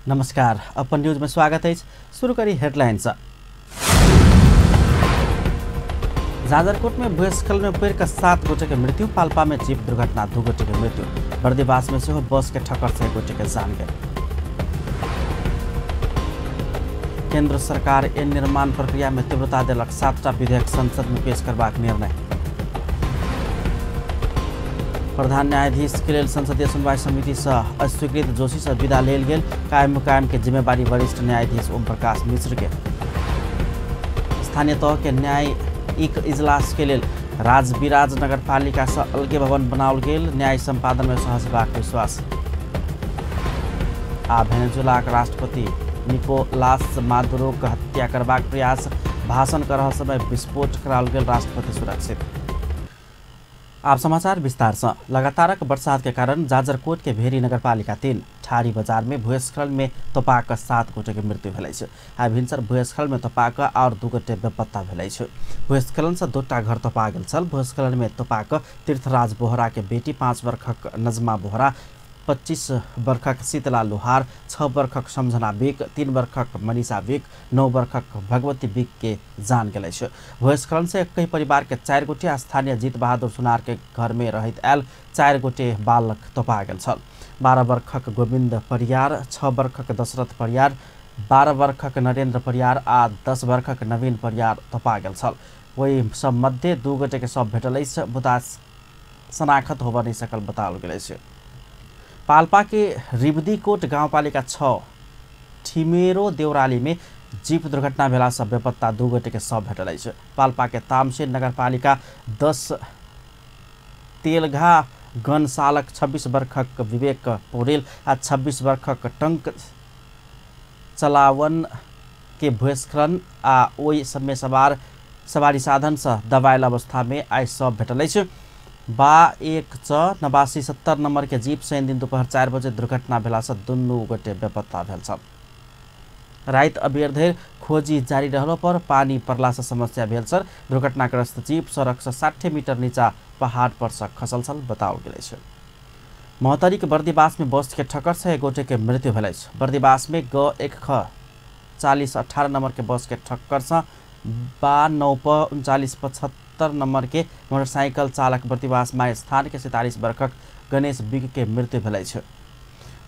नमस्कार, upon news में स्वागत है। शुरू करी हेडलाइंस। जाजरकोट में भूस्खलन में पेड़ का 7 गोटे के मृत्यु, पाल्पा में जीप दुर्घटना 2 गोटे के मृत्यु, बर्दीवास में से बस के ठक्कर से 1 गोटे के जान गए। केंद्र सरकार एन निर्माण प्रक्रिया में तीव्रता देलक, 7टा विधेयक संसद में पेश करबाक निर्णय। प्रधान न्यायाधीश के लेल संसदीय सुनवाई समिति से अस्वीकृत जोशी से विदा लेल गेल, कायम मुकायम के जिम्मेवारी वरिष्ठ न्यायाधीश ओम प्रकाश मिश्र के। स्थानीय तह के न्यायिक इजलास के लेल राजविराज नगरपालिका से अलगे भवन बनाओल गेल, न्याय संपादन में सहजबाक विश्वास। आ वेनेजुएला के राष्ट्रपति निकोलास मादुरो के हत्या करबाक प्रयास, भाषण कर रहल समय विस्फोट कराओल गेल, राष्ट्रपति सुरक्षित। आप समाचार विस्तार से। लगातारक बरसात के कारण जाजरकोट के भेरी नगरपालिका 3 ठारी बाजार में भूस्खलन में तपाक 7 गोटे के मृत्यु भेलै छै। आ भिनसर भूस्खलन में तपाक और 2 गोटे बेपत्ता भेलै छै। भूस्खलन से 2टा घर तपा गेल छल। भूस्खलन में तपाक तीर्थराज बोहरा के बेटी 5 वर्षक नजमा बोहरा, 25 वर्षक शीतला लोहार, 6 वर्षक समझना बिक, 3 वर्षक मनीषा बिक, 9 वर्षक भगवती बिक के जान गेलै छै। भूस्खलन से एक ही परिवार के 4 गोटे स्थानीय जीत बहादुर सुनार के घर में रहैत आयल 4 गोटे बालक तपा गेल छल। 12 वर्षक गोविंद परियार, 6 वर्षक दशरथ परियार, 12 वर्षक नरेंद्र परियार आ 10 वर्षक नवीन परियार तपा गेल छल। वही सब मध्य 2 गोटे के शव भेटल अछि, मुदा शनाखत होबऽ नहि सकल बताओल गेल छै। पाल्पा के रिबदीकोट गाउँपालिका 6 ठिमेरो देउराली में जीप दुर्घटना भेला से बेपत्ता 2 गोटे के शव भेटल अछि। पाल्पा के तामसेन नगरपालिका 10 तेलघा गनसालक 26 वर्षक विवेक पौडेल आ 26 वर्षक टंक चलावन के भूस्खलन आ ओहि सबमे सवारी साधन से दबायल अवस्था में आई शव भेटल अछि। 81 70 नंबर के जीप से दिन दोपहर 4 बजे दुर्घटना भेला से 2 गोटे बेपत्ता भेल छल। रात अबेर धरि खोजी जारी रहला पर पानी पड़ला से समस्या भेल छल। दुर्घटनाग्रस्त जीप सड़क से 60 मीटर नीचा पहाड़ पर से खसल छल बताओल गेल छै। महोत्तरी के बर्दीवास में बस के ठक्कर से 1 गोटे के मृत्यु भेल छै। बर्दीवास में G1 40 18 नंबर के बस के ठक्कर से 9 39 75 नंबर के मोटरसाइकिल चालक बर्दीवास माय स्थान के 47 वर्षक गणेश बिग के मृत्यु भेल छै।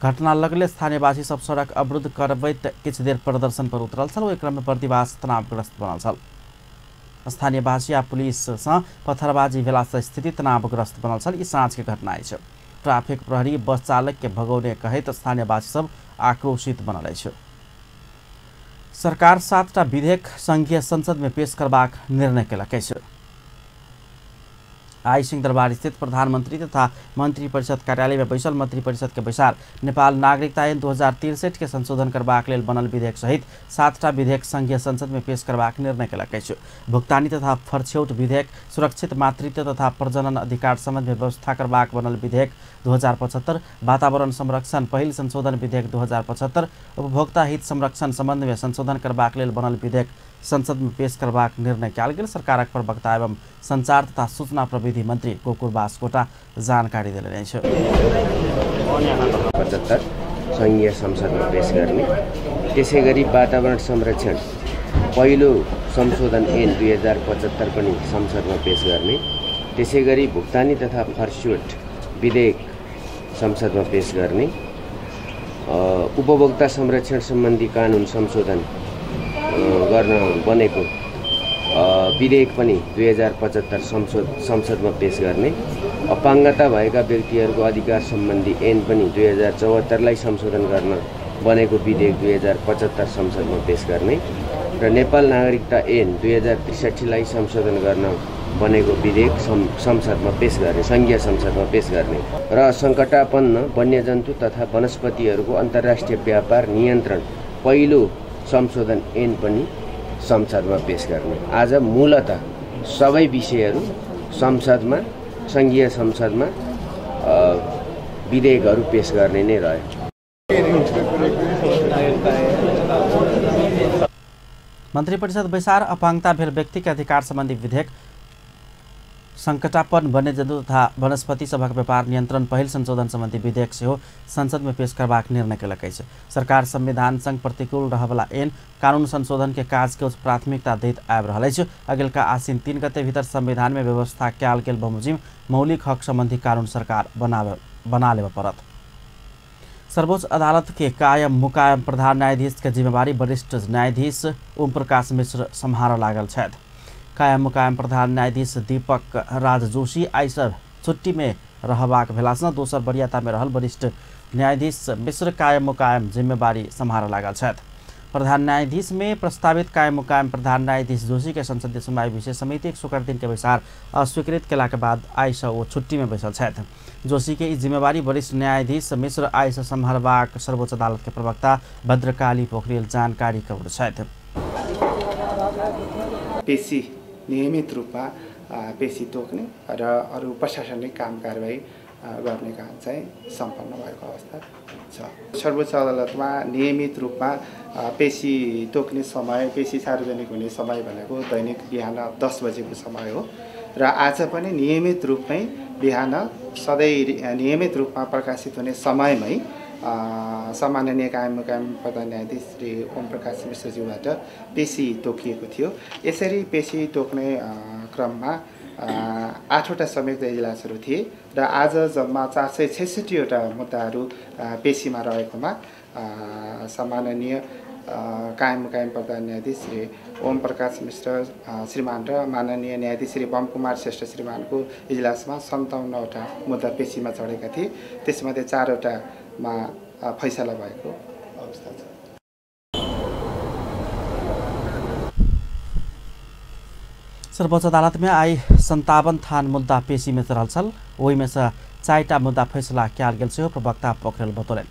घटना लगले स्थानीयवासी सब सड़क अवरुद्ध करबैत किछु देर प्रदर्शन पर उतरल छल। ओहि क्रम में बर्दीवास तनावग्रस्त बनल छल। स्थानीयवासी आ पुलिस से पत्थरबाजी भेला से स्थिति तनावग्रस्त बनल छल। ई साँझ के घटना अछि। ट्रैफिक प्रहरी बस चालक के भगौने कहैत स्थानीयवासी सब आक्रोशित बनल अछि। सरकार 7टा विधेयक संघीय संसद में पेश करबाक निर्णय केलक अछि। आई सिंहदरबार स्थित प्रधानमंत्री तथा मंत्री परिषद कार्यालय में बैसल मंत्री परिषद के बैसार नेपाल नागरिकता ऐन 2063 के संशोधन करबाक लेल बनल विधेयक सहित 7टा विधेयक संघीय संसद में पेश करबाक निर्णय केलक अछि। भुगतानी तथा फरछौट विधेयक, सुरक्षित मातृत्व तथा प्रजनन अधिकार संबंधी व्यवस्था करबाक बनल विधेयक 2075, वातावरण संरक्षण पहिल संशोधन विधेयक 2075, उपभोक्ता हित संरक्षण संबंध में संशोधन करबाक लेल बनल विधेयक संसद में पेश करबाक निर्णय कयल गेल। सरकारक प्रवक्ता एवं संचार तथा सूचना प्रविधि मंत्री गोकुल बास्कोटा जानकारी देलनि अछि। 75 संघीय संसदमा पेश गर्ने, त्यसैगरी वातावरण संरक्षण पहिलो संशोधन ऐन 2075 पनि संसदमा पेश गर्ने, त्यसैगरी भुक्तानी तथा फरछौट विधेयक संसदमा पेश गर्ने, उपभोक्ता संरक्षण सम्बन्धी कानुन संशोधन गर्न बनेको विधेयक पनि 2075 संसदमा पेश गर्ने, अपाङ्गता भएका व्यक्तिहरूको अधिकार सम्बन्धी ऐन पनि 2074 लाई संशोधन गर्न बनेको विधेयक 2075 संसदमा पेश गर्ने र नेपाल नागरिकता ऐन 2063 लाई संशोधन गर्न बनेको विधेयक संसदमा पेश गर्ने, संघीय संसदमा पेश गर्ने र सङ्कटापन्न वन्यजन्तु तथा वनस्पतिहरूको अन्तर्राष्ट्रिय व्यापार नियन्त्रण पहिलो संशोधन ऐन पनि संसदमा पेश गर्ने। आज मूलतः सबै विषयहरू संसदमा, संघीय संसदमा विधेयकहरू पेश गर्ने नै रह्यो। मंत्री परिषद बैसार अपाङ्गता भेल व्यक्ति के अधिकार संबंधी विधेयक संकटापन वन्यजन्तु तथा वनस्पति सभक व्यापार नियन्त्रण पहिल संशोधन सम्बन्धी विधेयक सेहो संसदमा पेश करबाक निर्णय केलकै छ। सरकार संविधान संग प्रतिकूल रहवला ऐन कानून संशोधन के काज के उच्च प्राथमिकता दैत आबि रहल अछि। अगिलका आसिन 3 गते भीतर संविधान में व्यवस्था कयल गेल बमोजिम मौलिक हक संबंधी कानून सरकार बना लेबे पड़त। सर्वोच्च अदालत के कायम मुकायम प्रधान न्यायाधीश के जिम्मेवारी वरिष्ठ न्यायाधीश ओम प्रकाश मिश्र सम्हार लागल छथि। कायम मुकायम प्रधान न्यायाधीश दीपक राज जोशी आइ सब छुट्टी में रहबाक भेलासँ दोसर वरीयता में रहल वरिष्ठ न्यायाधीश मिश्र कायम मुकायम जिम्मेवारी सम्हार लागल छथि। प्रधान न्यायाधीश में प्रस्तावित कायम मुकायम प्रधान न्यायाधीश जोशी के संसदीय सुनवाई विशेष समिति शुक्र दिन के विचार अस्वीकृत केला के बाद आइस वो छुट्टी में बैसल छथि। जोशी के जिम्मेवारी वरिष्ठ न्यायाधीश मिश्र आइस सम्हारबाक सर्वोच्च अदालत के प्रवक्ता भद्रकाली पोखरेल जानकारी गराउँदै छथि। पेशी नियमित रूपमा पेशी तोक्ने र अरू प्रशासनिक काम कारबाही गर्ने काम चाहिँ सम्पन्न भएको अवस्था छ। सर्वोच्च अदालतमा नियमित रूपमा पेशी तोक्ने समय, पेशी सार्वजनिक हुने समय भनेको दैनिक बिहान 10 बजेको समय हो र आज पनि नियमित रूपमै बिहान सधैँ नियमित रूपमा प्रकाशित हुने समयमै सम्माननीय कायम मुकायम प्रधान न्यायाधीश श्री ओम प्रकाश मिश्रज्यूबाट पेशी तोकिएको थियो। यसरी पेशी तोक्ने क्रममा 8वटा संयुक्त इजलासहरू थिए र आज जम्मा 466वटा मुद्दाहरू पेशीमा रहेकोमा सम्माननीय कायम मुकायम प्रधान न्यायाधीश श्री ओम प्रकाश मिश्र श्रीमान र माननीय न्यायाधीश श्री बम कुमार श्रेष्ठ श्रीमानको इजलासमा 57वटा मुद्दा पेशीमा चढेका थिए। त्यसमध्ये 4वटामा फैसला भएको अवस्था छ। सर्वोच्च अदालत में आई 57 थान मुद्दा पेशी में रहल छल। वही में से 4टा मुद्दा फैसला कयल गेल सेहो प्रवक्ता पोखरेल बतौलनि।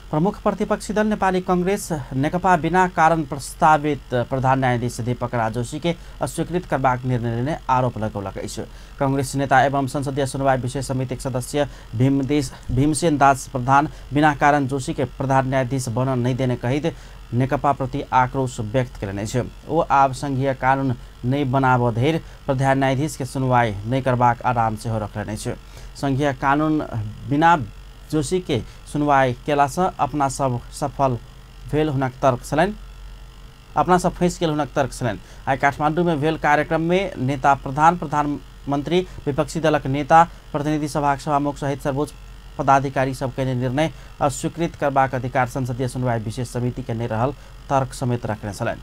प्रमुख प्रतिपक्षी दल नेपाली कांग्रेस नेकपा बिना कारण प्रस्तावित प्रधान न्यायाधीश दीपक राज जोशी के अस्वीकृत करबाक निर्णय लेने आरोप लगौलकै छ। कांग्रेस नेता एवं संसदीय सुनवाई विशेष समिति सदस्य भीमसेन दास प्रधान बिना कारण जोशी के प्रधान न्यायाधीश बन नहीं देने कहित नेकपा प्रति आक्रोश व्यक्त करने छ। वो आब संघीय कानून नहीं बनाबो धैर प्रधान न्यायाधीश के सुनवाई नहीं करबाक आराम से हो रखने छ। संघीय कानून बिना जोशी के सुनवाई केला से अपना सब सफल भेल हुनक तर्क छलनि। अपना सब फैस गेल हुनक तर्क छलनि। आई काठमाडौँ में भेल कार्यक्रम में नेता प्रधानमंत्री विपक्षी दलक नेता प्रतिनिधि सभा सभामुख सहित सर्वोच्च पदाधिकारी सबके निर्णय अस्वीकृत करबाक अधिकार संसदीय सुनवाई विशेष समिति के नहीं रहल तर्क समेत रखने छलनि।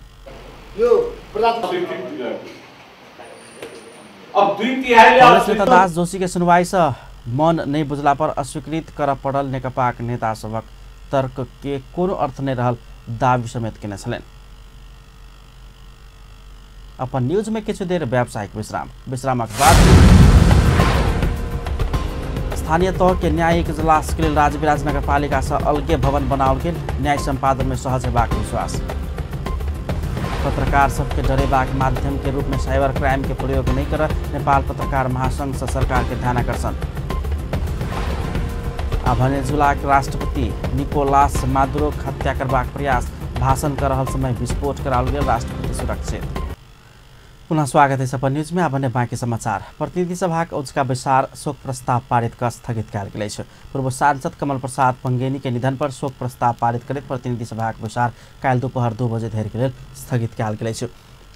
कांग्रेस नेता दास जोशी के सुनवाई से मन नहीं बुझला पर अस्वीकृत कर पड़ल नेकपा नेता सबक तर्क के कोनो अर्थ नहीं रहल दावी समेत केने छलनि। अपन न्यूज में किछु देर व्यावसायिक विश्रामक बाद स्थानीय तह के न्यायिक इजलास के लिए राजविराज नगरपालिका से अलगे भवन बनाओल गेल। न्याय संपादन में सहज हेबाक विश्वास। पत्रकार सबके डरेबाक माध्यम के रूप में साइबर क्राइम के प्रयोग नहीं कर नेपाल पत्रकार महासंघ से सरकार के ध्यानाकर्षण। भेनेजुला के राष्ट्रपति निकोलास मादुरो हत्या करबाक प्रयास भाषण कर रहल समय विस्फोट कराओल गेल। राष्ट्रपति सुरक्षित। पुनः स्वागत है सपन न्यूज में। अब बाँकी समाचार। प्रतिनिधि सभा उच्चका विचार शोक प्रस्ताव पारित कर स्थगित कयल गेल अछि। पूर्व सांसद कमल प्रसाद पंगेनी के निधन पर शोक प्रस्ताव पारित करैत प्रतिनिधि सभा विचार काल्हि दोपहर 2 बजे धरि के लेल स्थगित कयल गेल अछि।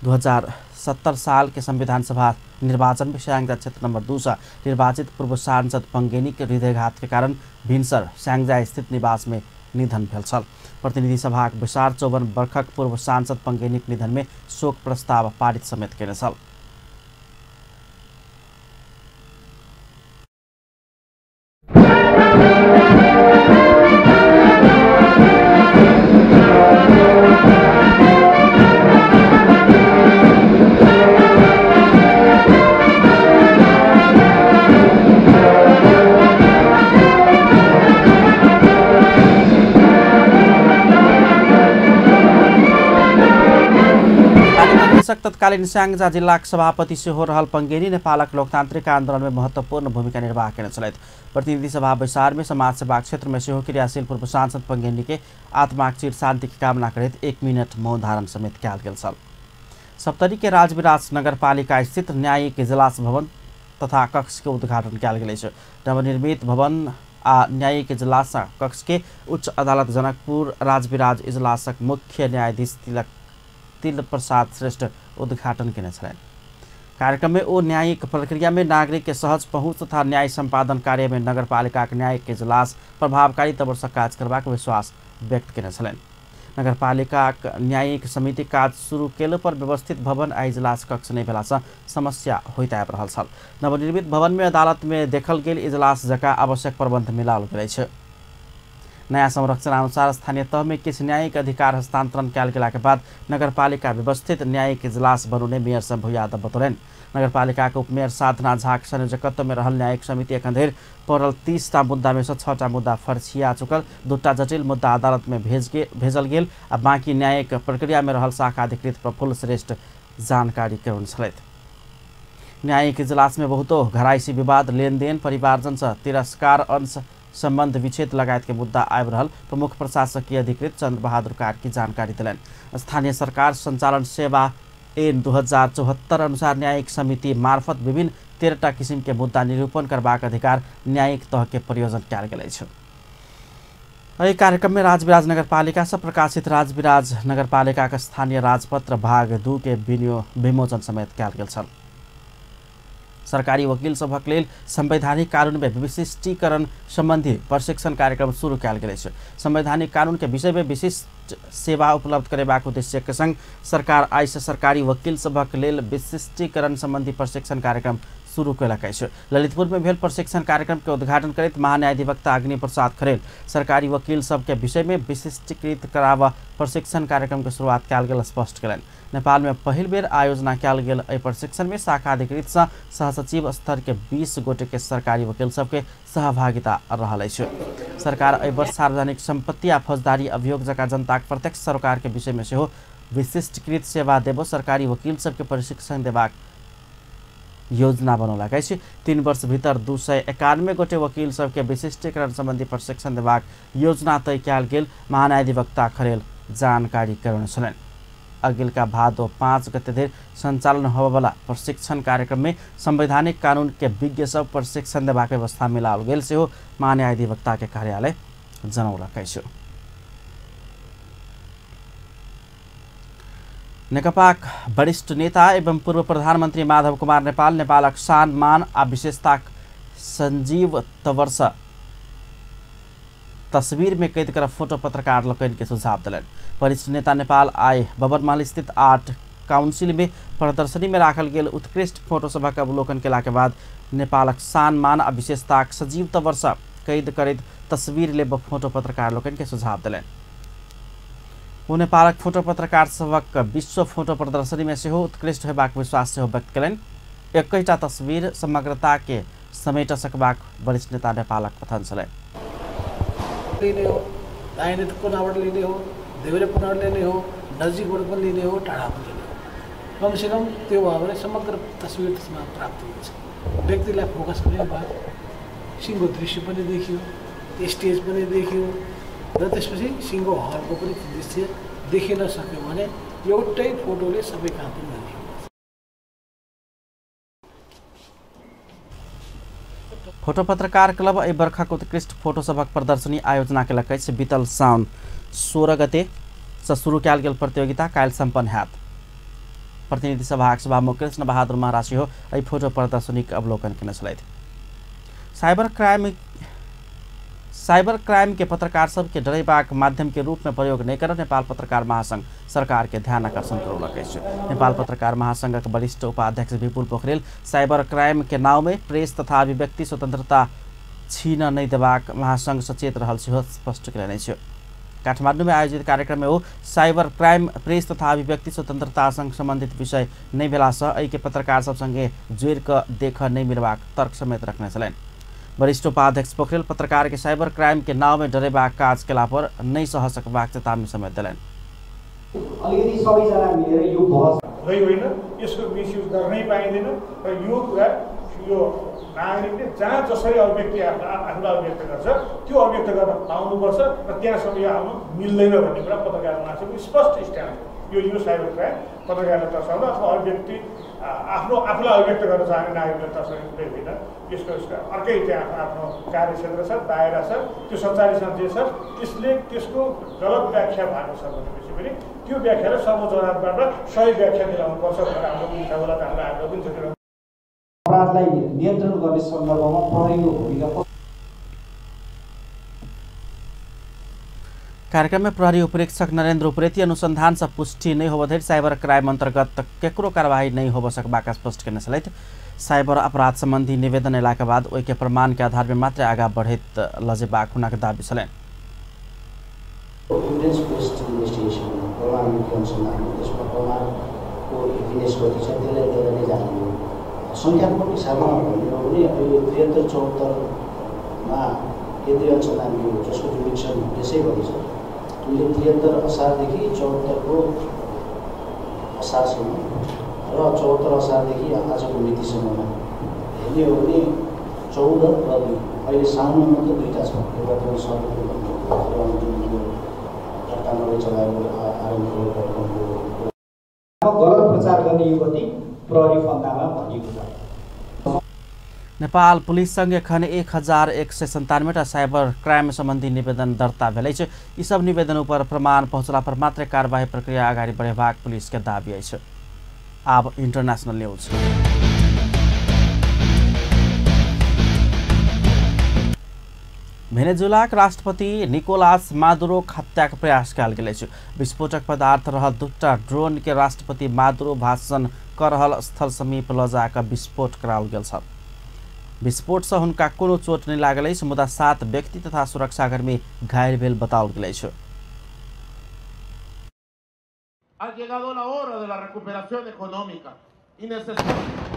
2070 साल के संविधान सभा निर्वाचन में स्याङ्जा क्षेत्र नंबर 2 से निर्वाचित पूर्व सांसद पंगेनी के हृदयघात के कारण भिनसर स्याङ्जा स्थित निवास में निधन भेल छल। प्रतिनिधि सभा विचार 54 वर्षक पूर्व सांसद पंगेनी के निधन में शोक प्रस्ताव पारित समेत केने छल। तत्कालीन स्याङ्जा जिल्ला सभापति सेहो रहल पंगेनी नेपालक लोकतान्त्रिक आन्दोलन में महत्वपूर्ण भूमिका निर्वाह केने छलथि। प्रतिनिधि सभा विचार में समाज सेवा क्षेत्र में सेहो क्रियाशील पूर्व सांसद पंगेनी के आत्माक चिर शांति की कामना करैत 1 मिनट मौन धारण समेत कयल गेल छल। सप्तरी के राजविराज नगरपालिका स्थित न्यायिक इजलास भवन तथा कक्ष के उद्घाटन कयल गेल अछि। नवनिर्मित भवन आ न्यायिक इजलास कक्ष के उच्च अदालत जनकपुर राजविराज इजलासक मुख्य न्यायाधीश तिल प्रसाद श्रेष्ठ उद्घाटन केने छलनि। कार्यक्रम में ओ न्यायिक प्रक्रिया में नागरिक के सहज पहुँच तथा न्याय संपादन कार्य में नगरपालिका के न्यायिक इजलास प्रभावकारी तौर से काज करबाक विश्वास व्यक्त केने छलनि। नगरपालिका न्यायिक समिति काज शुरू केला पर व्यवस्थित भवन आ इजलास कक्ष नहीं भेला से समस्या होइत आबि रहल छल। नवनिर्मित भवन में अदालत में देखल गेल इजलास जकाँ आवश्यक प्रबंध मिलाओल गेल छै। नया संरक्षण अनुसार स्थानीय तह में किछु न्यायिक अधिकार हस्तांतरण कयल गेला के बाद नगरपालिका व्यवस्थित न्यायिक इजलास बनौने मेयर शंभु यादव बतौलनि। नगरपालिका के उपमेयर साधना झा के संयोजकत्व में रहल न्यायिक समिति एखन धरि पड़ल 30टा मुद्दा में से 6टा मुद्दा फर्सिया चुकल, 2टा जटिल मुद्दा अदालत में भेजल गेल आ बाकी न्यायिक प्रक्रिया में रहल शाखा अधिकृत प्रफुल्ल श्रेष्ठ जानकारी करौने छलथि। न्यायिक इजलास में बहुतो घराइसी विवाद, लेनदेन, परिवारजन से तिरस्कार, अंश संबंध विच्छेद लगायत के मुद्दा आबि रहल प्रमुख प्रशासकीय अधिकृत चंद्र बहादुर कार्की जानकारी दिलनि। स्थानीय सरकार संचालन सेवा ऐन 2074 अनुसार न्यायिक समिति मार्फत विभिन्न 13टा किसिम के मुद्दा निरूपण करबाक अधिकार न्यायिक तह के प्रयोजन कयल गेल अछि। एहि कार्यक्रम में राजविराज नगरपालिका से प्रकाशित राजविराज नगरपालिका के स्थानीय राजपत्र भाग 2 के विमोचन समेत कयल गेल छल। सरकारी वकील सभक लेल संवैधानिक कानून में विशिष्टीकरण संबंधी प्रशिक्षण कार्यक्रम शुरू कयल गेल अछि। संवैधानिक कानून के विषय में विशिष्ट सेवा उपलब्ध करेबाक उद्देश्य के संग सरकार आइ से सरकारी वकील सभक लेल विशिष्टीकरण संबंधी प्रशिक्षण कार्यक्रम शुरू कयलक अछि। ललितपुर में भेल प्रशिक्षण कार्यक्रम के उद्घाटन करैत महान्यायाधिवक्ता अग्नि प्रसाद खरेल सरकारी वकील सब के विषय में विशिष्टीकृत करावा प्रशिक्षण कार्यक्रम के शुरुआत कयल गेल स्पष्ट कयलनि। नेपाल में पहिल बेर आयोजना कयल गेल एहि प्रशिक्षण में शाखा अधिकृत सहसचिव स्तर के 20 गोटे के सरकारी वकील सबके सहभागिता रहल अछि। सरकार एहि वर्ष सार्वजनिक संपत्ति आ फौजदारी अभियोग जकाँ जनता के प्रत्यक्ष सरोकार के विषय में सेहो विशिष्टीकृत सेवा देबो सरकारी वकील सबके प्रशिक्षण देबाक योजना बनौलक अछि। 3 वर्ष भीतर 291 गोटे वकील सबके विशिष्टीकरण संबंधी प्रशिक्षण देबाक योजना तय कयल गेल महान्यायाधिवक्ता खरेल जानकारी करौने छलनि। अगिलका भादो 5 गते धरि संचालन होबयवला प्रशिक्षण कार्यक्रम में संवैधानिक कानून के विज्ञ सब प्रशिक्षण देबाक व्यवस्था मिलाओल गेल सेहो महान्यायाधिवक्ता के कार्यालय जनौलक अछि। नेकपा वरिष्ठ नेता एवं पूर्व प्रधानमंत्री माधव कुमार नेपाल नेपालक शान मान आ विशेषता संजीव तवर्ष तस्वीर में कैद कर फोटो पत्रकार लोकन के सुझाव दिलनि। वरिष्ठ नेता नेपाल आइ बबरमहल स्थित आर्ट काउंसिल में प्रदर्शनी में राखल गेल उत्कृष्ट फोटो सभक अवलोकन केला के बाद नेपालक शान मान आ विशेषता सजीव तवर्ष कैद करैत तस्वीर ले फोटो पत्रकार लोकन के सुझाव दिलनि। ओ नेपालक फोटो पत्रकार सभक विश्व फोटो प्रदर्शनी में सेहो उत्कृष्ट होबाक विश्वास सेहो व्यक्त कयलनि। एकैटा तस्वीर समग्रता के समेट सकबाक वरिष्ठ नेता नेपालक कथन छलै। लेने हो, दाहिने कोनाबाट लेने हो, देब्रे कोनाबाट लेने हो, नजिकबाट पनि लेने हो, टाढा पनि लेने हो। कम से कम त्यो भयो भने समग्र तस्वीर त्यसमा प्राप्त हुन्छ। व्यक्तिलाई फोकस गर्ने भयो, सिंहको दृश्य पनि देखियो, स्टेज पनि देखियो र त्यसपछि सिंहको हलको पनि दृश्य देखिन सक्यो भने एउटै फोटोले सबै काम पनि गर्ने। फोटो पत्रकार क्लब एहि बर्खाक उत्कृष्ट फोटो सभक प्रदर्शनी आयोजना केलक अछि। बीतल साउन 16 गते से शुरू कयल गेल प्रतियोगिता काल्हि सम्पन्न हैत। प्रतिनिधि सभाक सभामुख कृष्ण बहादुर महाराज सेहो एहि फोटो प्रदर्शनीक अवलोकन केने छलथि। साइबर क्राइम के पत्रकार सबके डरेबाक माध्यम के रूप में प्रयोग नहीं कर नेपाल पत्रकार महासंघ सरकार के ध्यान आकर्षण करौलक अछि। नेपाल पत्रकार महासंघक वरिष्ठ उपाध्यक्ष विपुल पोखरेल साइबर क्राइम के नाव में प्रेस तथा अभिव्यक्ति स्वतंत्रता छीन नहीं देबाक महासंघ सचेत रहल सेहो स्पष्ट कयलनि अछि। काठमाडौँ में आयोजित कार्यक्रम में वो साइबर क्राइम प्रेस तथा अभिव्यक्ति स्वतंत्रता संग संबंधित विषय नहीं भेला सँ एहि के पत्रकार सब संगे जोड़ क देख नहीं मिलबाक तर्क समेत रखने छलनि। वरिष्ठ उपाध्यक्ष पोखरेल पत्रकार के साइबर क्राइम के नाव में डरेबाक काज केला पर नहीं सह सकबाक चेतावनी समेत दिलनि। अलिकति सबैजना मिलेर यो बहस होइन, यसको मिसयुज गर्नै पाइँदैन र यो कुरा यो नागरिकले जहाँ जसरी अभिव्यक्ति आफूलाई अभिव्यक्त गर्छ त्यो अभिव्यक्त गर्न पाउनुपर्छ र त्यहाँसम्म यो आउनु मिल्दैन भन्ने कुरा पत्रकार महासंघको स्पष्ट स्ट्यान्ड हो। यो साइबर क्राइम पत्रकारले दर्शाउन अथवा अभिव्यक्ति आफूलाई अभिव्यक्त गर्न चाहने नागरिकले तसरी हुँदै होइन। यसको अर्कै त्यहाँ आफ्नो कार्यक्षेत्र छ, दायरा छ, त्यो सञ्चारी जे छ त्यसले त्यसको गलत व्याख्या भएको छ भनेपछि पनि त्यो व्याख्यालाई सर्वोच्च अदालतबाट सही व्याख्या दिलाउनुपर्छ भनेर हाम्रो पनि छ, हाम्रो आग्रह पनि छ। अपराधलाई नियन्त्रण गर्ने सन्दर्भमा प्रहरीको भूमिका। कार्यक्रम में प्रहरी उपरीक्षक नरेंद्र उप्रेती अनुसंधान से पुष्टि नहीं होबधरि साइबर क्राइम अंतर्गत केकरो कार्यवाही नहीं हो सकबाक स्पष्ट करने सहित साइबर अपराध संबंधी निवेदन अयलाका बाद ओहि के प्रमाण के आधार में मात्र आगा बढ़ैत लजेबाक हुनक दाबी छलनि। एभिडेन्स बेस्ड इन्भेस्टिगेसन प्रमाणिक अनुसन्धान त्यसमा प्रमाणको एभिडेन्स कति छ त्यसलाई लिएर नै जाने संख्यात्मक हिसाबमा भन्ने हो भने अहिले 73-74 मा केन्द्रीय अनुसन्धान ब्युरो जसको जुरिडिक्सन त्यसैभरि छ। उनले 73 असारदेखि 74 को असारसम्म र 74 असारदेखि आजको मितिसम्ममा हेर्ने हो भने 14 र 2 अहिले साउनमा मात्र दुईटा छ। एउटा त्यो सर्वोच्च जुन घटनाले चलाएको आरम्भ गरेको गलत प्रचार गर्ने युवती प्रहरी फन्दामा भनिएको छ। नेपाल पुलिससँग एखन 1197 साइबर क्राइम संबंधी निवेदन दर्ता भेलै छ। यी सब निवेदन पर प्रमाण पहुँचला पर मात्र कार्यवाही प्रक्रिया अगाडि बढ़ेबाक पुलिस के दाबी अछि। अब इंटरनेशनल न्यूज। भेनेजुएलाक राष्ट्रपति निकोलास मादुरो हत्या के प्रयास कयल गेल अछि। विस्फोटक पदार्थ रहल दूटा ड्रोन के राष्ट्रपति मादुरो भाषण कर रहल स्थल समीप ल जाकर विस्फोट कराओल गेल छ। विस्फोट से हुनका कोनो चोट नहीं लागल अछि, मुदा 7 व्यक्ति तथा सुरक्षाकर्मी घायल भेल बताओल गेल अछि। Ha llegado la hora de la recuperación económica y necesitamos.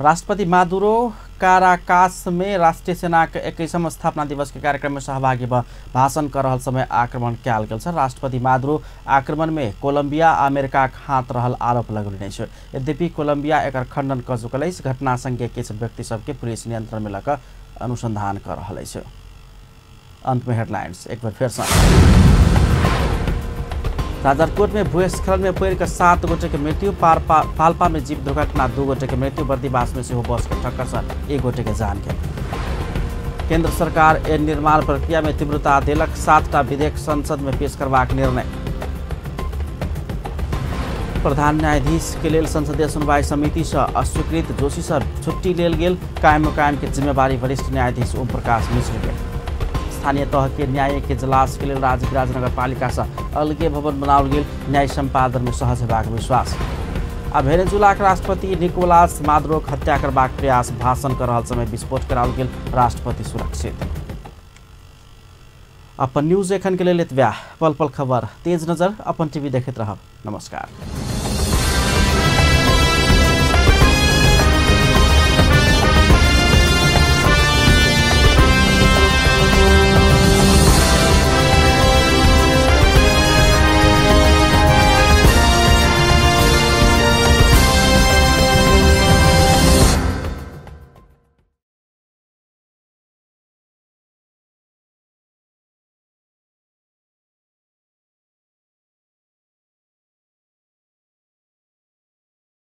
राष्ट्रपति मादुरो काराकास में राष्ट्रीय सेना के 21वां स्थापना दिवस के कार्यक्रम में सहभागी भाषण कर रहल समय आक्रमण कयल गेल छ। राष्ट्रपति मादुरो आक्रमण में कोलंबिया अमेरिका के हाथ रहल आरोप लगौने छ। यद्यपि कोलंबिया एकर खंडन क चुकल अछि। घटना संगे किछु व्यक्ति सबके पुलिस नियंत्रण में लक अनुसंधान कर रहल अछि। अंत में हेडलाइंस एक बार फिर से। जाजरकोट में भूस्खलन में पैर 7 गोटे के मृत्यु। पाल्पा में जीप दुर्घटना 2 गोटे के मृत्यु। बर्दीवास में से हो बस के टक्कर से 1 गोटे के जान के। केंद्र सरकार एन निर्माण प्रक्रिया में तीव्रता देलक। 7टा विधेयक संसद में पेश करबाक निर्णय। प्रधान न्यायाधीश के लेल संसदीय सुनवाई समिति से अस्वीकृत दोषी से छुट्टी लेल गेल। कायम मुकायम के जिम्मेवारी वरिष्ठ न्यायाधीश ओम प्रकाश मिश्र के। स्थानीय तह के न्याय के इजलास के लिए राजगिराज नगर पालिका से अलगे भवन बनाओल गेल। न्याय संपादन में सहज हेबाक विश्वास। आ भेनेजुएला के राष्ट्रपति निकोलास मादुरो हत्या करबाक प्रयास भाषण कर रहल समय विस्फोट कराओल गेल। राष्ट्रपति सुरक्षित। अपन न्यूज एखन के लेल एतबे। पल पल खबर तेज नजर अपन टीवी देखैत रहब। नमस्कार।